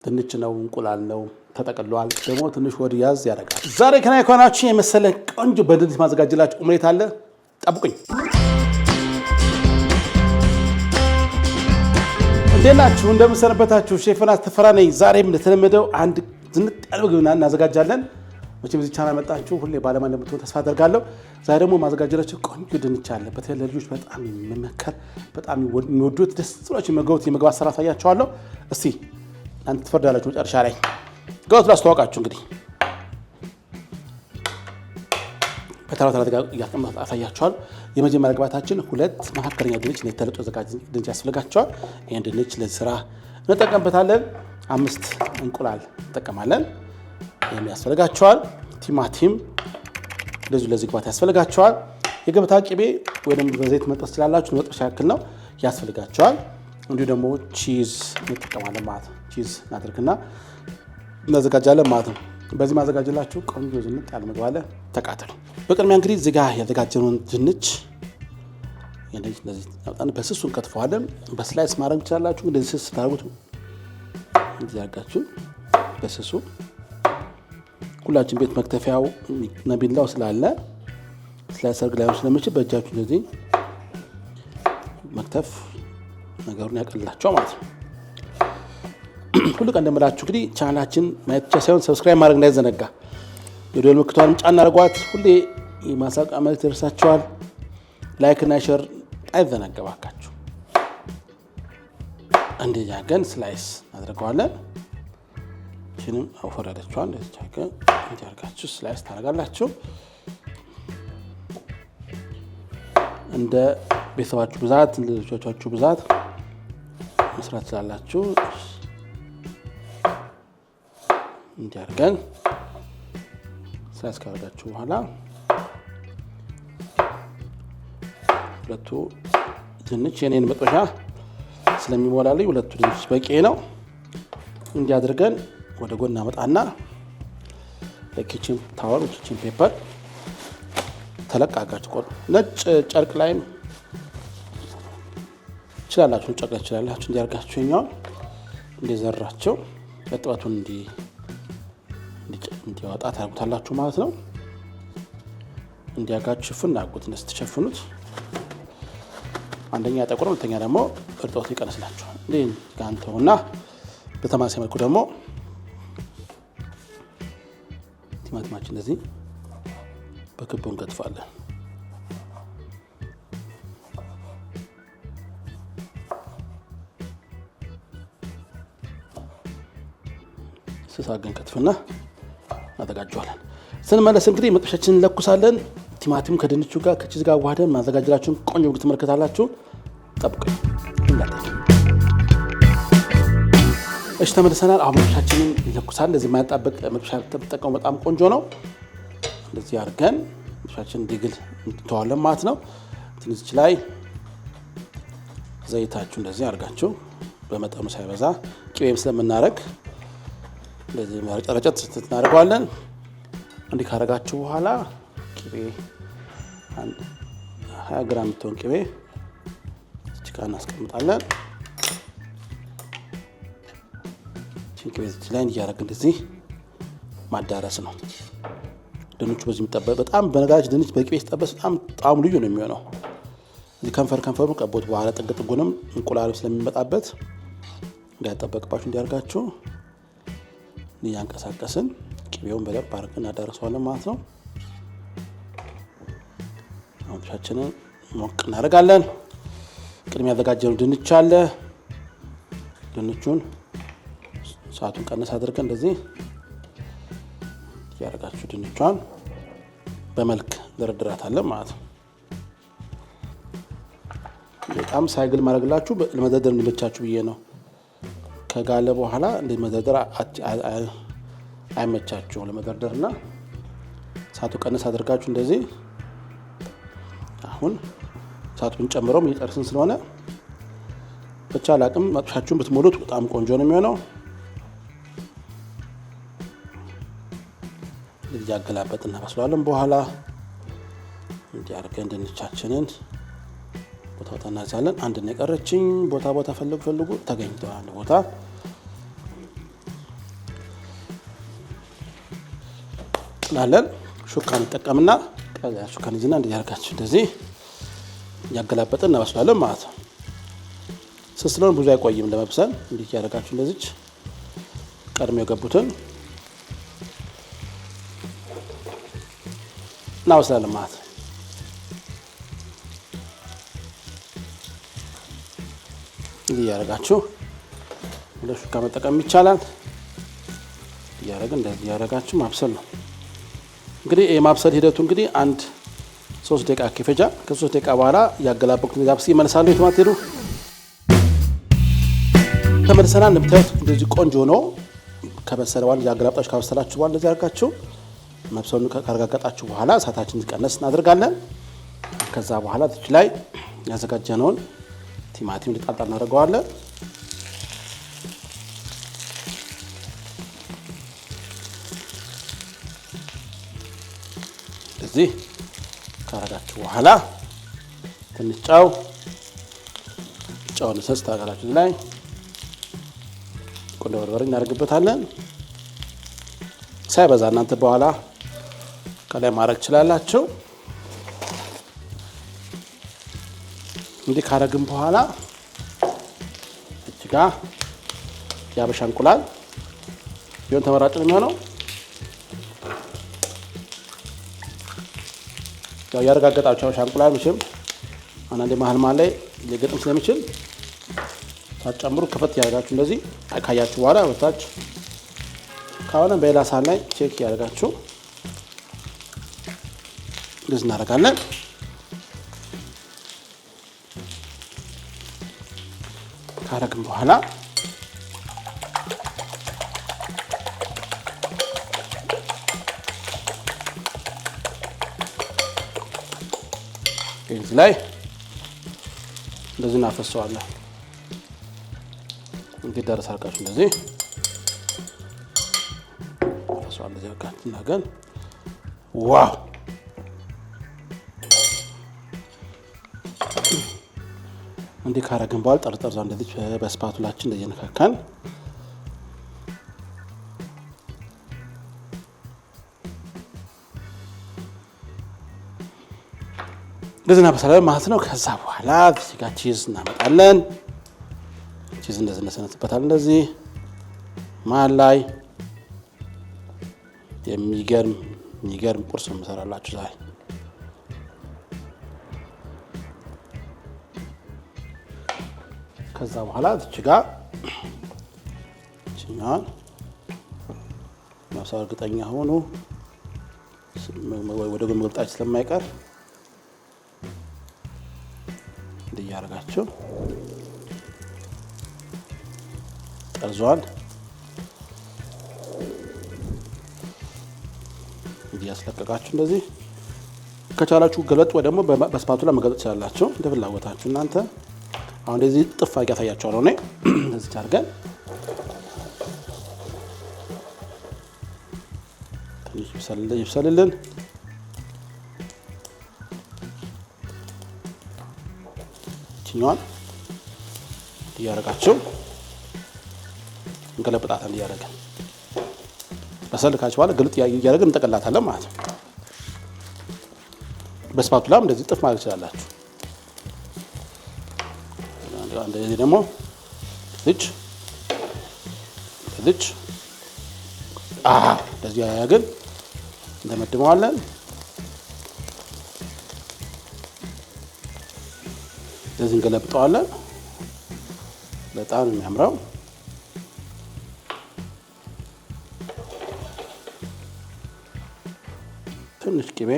ድንች ነው እንቁላል ነው ተጠቅሏል ደግሞ ትንሽ ወድ ያዝ ያደርጋል ዛሬ ከናይ ኮናችሁ የመሰለ ቆንጆ በድንች ማዘጋጀላችሁ ኦምሌት አለ ጠብቁኝ እንደናችሁ እንደምሰነበታችሁ ሼፍና ተፈራ ነኝ ዛሬም እንደተለመደው አንድ ዝንጥ ያለ ምግብ እናዘጋጃለን መቼም እዚህ ቻናል መጣችሁ ሁሌ ባለማ እንደምትሆኑ ተስፋ አደርጋለሁ ዛሬ ደግሞ ማዘጋጀላችሁ ቆንጆ ድንች አለ በተለይ ለልጆች በጣም የሚመከር በጣም የሚወዱት ደስ ብሏችሁ የሚገቡት የምግብ አሰራር ታያችኋለሁ እስቲ አንተ ተፈርዳላችሁ መጨረሻ ላይ ጋውት ላስተዋወቃችሁ እንግዲህ በተራው ያቀመጥ አሳያችኋል የመጀመሪያ ግብአታችን ሁለት መካከለኛ ድንች ነው ተለጦ ዘጋጅ ድንች ያስፈልጋቸዋል ይሄን ድንች ለስራ እንጠቀምበታለን 5 እንቁላል እንጠቀማለን የሚያስፈልጋቸዋል ቲማቲም ለዚህ ግብአት ያስፈልጋቸዋል የገበታ ቅቤ ወይም በዘይት መጥበስ ስላላችሁ መጥበሻ ያክል ነው ያስፈልጋቸዋል እንዲሁ ደግሞ ቺዝ እንጠቀማለን ማለት ቺዝ እናድርግና እናዘጋጃለን ማለት ነው በዚህ ማዘጋጀላችሁ ቆንጆ ዝንጥ ያለ ምግብ አለ ተቃተሉ በቅድሚያ እንግዲህ እዚህ ጋር ያዘጋጀነውን ድንች እንደዚህ አውጣን በስሱ እንከትፈዋለን በስላይስ ማድረግ ትችላላችሁ እንደዚህ ስስ ታርጉት እንዲያርጋችሁ በስሱ ሁላችን ቤት መክተፊያው ነቢላው ስላለ ስላይስ አርግ ላይ ስለምችል በእጃችሁ እንደዚህ መክተፍ ነገሩን ያቀልላችሁ ማለት ነው ሁሉ ቀን እንደምላችሁ እንግዲህ ቻናላችን ማየት ብቻ ሳይሆን ሰብስክራይብ ማድረግ እንዳይዘነጋ የደወል ምልክቷን ጫን አድርጓት ሁሌ የማሳወቂያ መልእክት ይደርሳችኋል ላይክ እና ሼር አይዘነጋባካችሁ እንደዚህ አገን ስላይስ አድርገዋለን እቺንም አወራዳችኋል እንደዚህ አገን እንዲያርጋችሁ ስላይስ ታደርጋላችሁ እንደ ቤተሰባችሁ ብዛት እንደ ልጆቻችሁ ብዛት መስራት ስላላችሁ እንዲያርገን ስላይስ ካደረጋችሁ በኋላ ሁለቱ ድንች የኔን መጥበሻ ስለሚሞላልኝ ሁለቱ ድንች በቂ ነው እንዲያድርገን ወደ ጎን አመጣና ለኪችን ታወር ኪችን ፔፐር ተለቃጋችሁ ቆጥ ነጭ ጨርቅ ላይ ይችላልላችሁ ጨርቅ ላይ ይችላልላችሁ እንዲያርጋችሁኛው እንደዘራቸው እጥበቱን እንዲያወጣ ታርጉታላችሁ ማለት ነው እንዲያጋችሁ ፍናጉት እንስተሸፍኑት አንደኛ ያጠቁሩ ሁለተኛ ደግሞ እርጥበቱ ይቀንስላችኋል እንዴ ጋንተውና በተማሳይ መልኩ ደግሞ ቲማቲማችን እንደዚህ በክቡ እንከትፋለን ስሳገን ከትፍና አዘጋጀዋለን ስንመለስ እንግዲህ መጥበሻችንን እንለኩሳለን ቲማቲም ከድንቹ ጋር ከቺዝ ጋር ዋህደን ማዘጋጀላችሁን ቆንጆ ምግብ ትመለከታላችሁ ጠብቁኝ እንዳትጠፉ እሺ ተመልሰናል አሁን መጥበሻችንን እንለኩሳለን እንደዚህ ማያጣበቅ መጥበሻ ተጠቀሙ በጣም ቆንጆ ነው እንደዚህ አድርገን መጥበሻችንን እንዲግል እንተዋለን ማለት ነው ትንሽ ላይ ዘይታችሁ እንደዚህ አድርጋችሁ በመጠኑ ሳይበዛ ቅቤም ስለምናረግ እንደዚህ ማረጨት እናደርጋለን እንዲህ ካረጋችሁ በኋላ ቅቤ 20 ግራም ተውን ቅቤ እዚህ ጋር እናስቀምጣለን ቅቤ እዚህ ላይ እያደረግን እንደዚህ ማዳረስ ነው ድንቹ በዚህ የሚጠበስ በጣም በነገራችን ድንች በቅቤ ሲጠበስ በጣም ጣዕሙ ልዩ ነው የሚሆነው እዚህ ከንፈሩን ቀቦት በኋላ ጥግጥጉንም እንቁላሉ ስለሚመጣበት እንዳይጠበቅባችሁ እንዲያርጋችሁ ያንቀሳቀስን ቅቤውን በደንብ አድርገን እናዳርሰዋለን ማለት ነው አሁን ሻችንን ሞቅ እናደርጋለን ቅድም ያዘጋጀነው ድንች አለ ድንቹን ሰዓቱን ቀነስ አድርገን እንደዚህ ያደርጋችሁ ድንቿን በመልክ ደረድራታለን ማለት ነው በጣም ሳይግል ማድረግላችሁ ለመደርደር እንዲመቻችሁ ብዬ ነው ከጋለ በኋላ እንደ መደርደር አይመቻችሁ ለመደርደርና ሰዓቱ ቀነስ አድርጋችሁ እንደዚህ አሁን ሰዓቱን ጨምረው የሚጨርስን ስለሆነ በቻለ አቅም መጥበሻችሁን ብትሞሉት በጣም ቆንጆ ነው የሚሆነው ለዚህ አገላበጥና በስሏለን በኋላ እንዲያርገን ድንቻችንን ቦታ እናዛለን አንድ ነው የቀረችኝ ቦታ ፈልጉ ተገኝቷል ቦታ እናበስላለን። ሹካ እንጠቀምና ሹካን ይዘና እንዲያርጋችሁ እንደዚህ ያገላበጥን እናበስላለን ማለት ነው። ስስ ስለሆነ ብዙ አይቆይም ለመብሰል። እንዲህ ያደርጋችሁ እንደዚች ቀድሞ የገቡትን እናበስላለን ማለት ነው። እንዲህ ያደርጋችሁ ለሹካ መጠቀም ይቻላል። ያደረግን እንደዚህ ያደርጋችሁ ማብሰል ነው። እንግዲህ የማብሰል ሂደቱ እንግዲህ 3 ደቂቃ ከፈጃ ከ3 ደቂቃ በኋላ ያገላበኩት ያብስ ይመለሳሉ። የቶማት ሄዱ ተመልሰናል። እንደምታዩት እንደዚህ ቆንጆ ነው። ከበሰለ በኋላ ያገላብጣችሁ ካበሰላችሁ በኋላ እንደዚህ አድርጋችሁ መብሰሉን ካረጋገጣችሁ በኋላ እሳታችንን ቀነስ እናደርጋለን። ከዛ በኋላ እዚህ ላይ ያዘጋጀነውን ቲማቲም ሊጣጣ እናደርገዋለን። እዚህ ካረጋችሁ በኋላ ትንሽ ጨውን ሰስ ታደርጋላችሁ። እዚህ ላይ ቁንዶ በርበሬ እናደርግበታለን። ሳይበዛ እናንተ በኋላ ከላይ ማድረግ ትችላላችሁ። እንዲህ ካረግን በኋላ እዚህ ጋር የሀበሻ እንቁላል ቢሆን ተመራጭ ነው የሚሆነው። ያው ያረጋገጣችሁ የሀበሻ እንቁላል መቼም አንዳንዴ መሀል ላይ ሊገጥም ስለሚችል ሳትጨምሩ ከፈት ያደርጋችሁ እንደዚህ ካያችሁ በኋላ ወታች ካሁን በሌላ ሳህን ላይ ቼክ ያደርጋችሁ እንደዚህ እናደርጋለን። ካረግን በኋላ እዚህ ላይ እንደዚህ እናፈሰዋለን። እንግዲህ ደረስ አድርጋችሁ እንደዚህ እናፈሰዋለን። እንደዚህ አድርጋችሁ እናገን ዋው! እንዲህ ካረግን በኋላ ጠርጠርዛ እንደዚህ በስፓቱላችን እንደዚህ ነካካን እንደዚህ እናበስላለን ማለት ነው። ከዛ በኋላ እዚህ ጋር ቺዝ እናመጣለን። ቺዝ እንደዚህ እናሰነጥበታለን። እንደዚህ መሀል ላይ የሚገርም ቁርስ እንሰራላችሁ ዛሬ። ከዛ በኋላ እዚህ ጋር ቺኛን ማብሰል እርግጠኛ ሆኑ ወደ ጎን መግባታችሁ ስለማይቀር እንዲያርጋችሁ ጠርዟል እንዲያስለቀቃችሁ እንደዚህ ከቻላችሁ ገለጥ ወይ ደግሞ በስፓቱላ መገለጥ ትችላላችሁ እንደ ፍላጎታችሁ እናንተ። አሁን እንደዚህ ጥፍ አድርጌ ያሳያችኋለሁ ነው። እንደዚህ አድርገን ትንሽ ይብሰልልን። ቺኛን እያደረጋችሁ እንገለብጣታለን። እያደረግን በሰል ካች በኋላ ግልጥ እያደረግን እንጠቀላታለን ማለት ነው። በስፓቱላም እንደዚህ ጥፍ ማለት ትችላላችሁ። እንደዚህ ደግሞ ልጅ እንደዚህ ያያግን እንደመድመዋለን። እንደዚህ እንገለብጠዋለን። በጣም የሚያምረው ትንሽ ቅቤ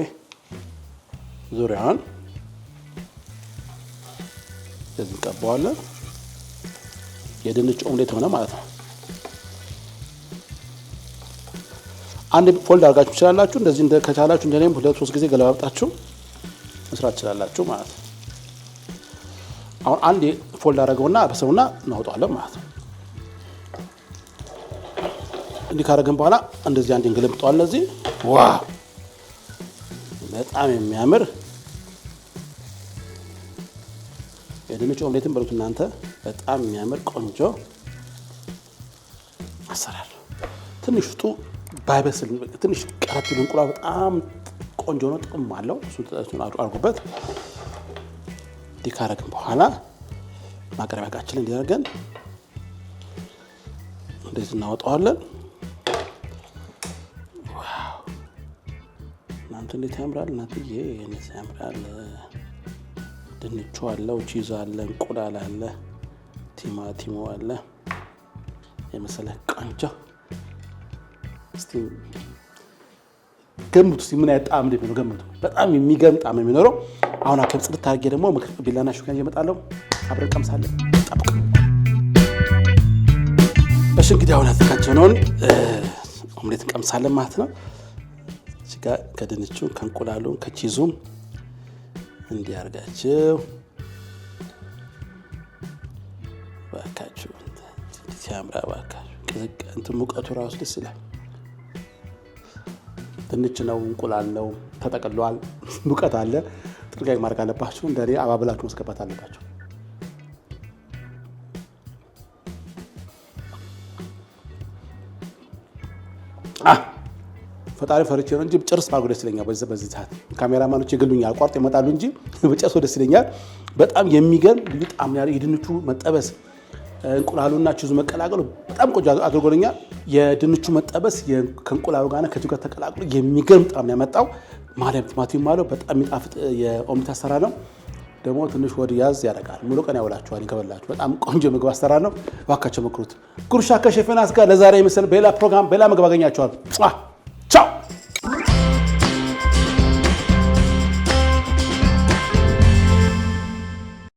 ዙሪያውን እንደዚህ እንቀባዋለን። የድንች ኦምሌት ሆነ ማለት ነው። አንድ ፎልድ አድርጋችሁ ትችላላችሁ። እንደዚህ ከቻላችሁ እንደኔም 2-3 ጊዜ ገለባብጣችሁ መስራት ትችላላችሁ ማለት ነው። አሁን አንድ ፎልድ አደረገውና በሰውና እናወጣዋለን ማለት ነው። እንዲህ ካደረግን በኋላ እንደዚህ አንድ እንገለብጠዋለን። እዚህ ዋው! በጣም የሚያምር የድንች ኦምሌትን በሉት እናንተ። በጣም የሚያምር ቆንጆ አሰራር። ትንሽ ውስጡ ባይበስል ትንሽ ቀረት ብሎ እንቁላሉ በጣም ቆንጆ ነው፣ ጥቅም አለው። እሱን አድርጉበት። ዲካረግን በኋላ ማቅረቢያ ዕቃችንን እንዲያደርገን እንደዚህ እናወጣዋለን። ዋው እናንተ እንዴት ያምራል! እናንተዬ እንዴት ያምራል! ድንቹ አለው፣ ቺዝ አለ፣ እንቁላል አለ፣ ቲማቲሙ አለ። የመሰለ ቆንጆ እስቲ ገምቱ። ምን ያጣም እንደሚለው ገምቱ። በጣም የሚገርም ጣዕም የሚኖረው። አሁን አከም ጽድት አድርጌ ደግሞ ቢላና ሹካን እየመጣለሁ አብረን ቀምሳለን። ጠብቁ። እሺ እንግዲህ አሁን ያዘጋጀነውን ኦምሌት እንቀምሳለን ማለት ነው። እዚህ ጋር ከድንቹ ከእንቁላሉ ከቺዙም እንዲያርጋችሁ ባካችሁ ሲያምራ ባካችሁ። እንትን ሙቀቱ ራሱ ደስ ይላል። ድንች ነው፣ እንቁላል ነው፣ ተጠቅሏል፣ ሙቀት አለ። ጥንቃቄ ማድረግ አለባችሁ። እንደኔ አባብላችሁ ማስገባት አለባችሁ። ፈጣሪ ፈርቼ ነው እንጂ ጭርስ ባርጎ ደስ ይለኛል። በዚህ ሰዓት ካሜራማኖች ይገሉኛል፣ አቋርጥ ይመጣሉ እንጂ በጨርሶ ደስ ይለኛል። በጣም የሚገርም ልዩ ጣዕም ያለው የድንቹ መጠበስ እንቁላሉና ቺዙ መቀላቀሉ በጣም ቆንጆ አድርጎልኛል። የድንቹ መጠበስ ከእንቁላሉ ጋር ከቺዙ ጋር ተቀላቅሎ የሚገርም ጣዕም ያመጣው ማርያም ቲማቲም ማለት በጣም የሚጣፍጥ የኦምሌት አሰራር ነው። ደግሞ ትንሽ ወድ ያዝ ያደርጋል። ሙሉ ቀን ያውላችኋል ከበላችሁ። በጣም ቆንጆ ምግብ አሰራር ነው። እባካችሁ ሞክሩት። ጉርሻ ከሼፍ ዮናስ ጋር ለዛሬ ምስል በሌላ ፕሮግራም በሌላ ምግብ አገኛችኋል።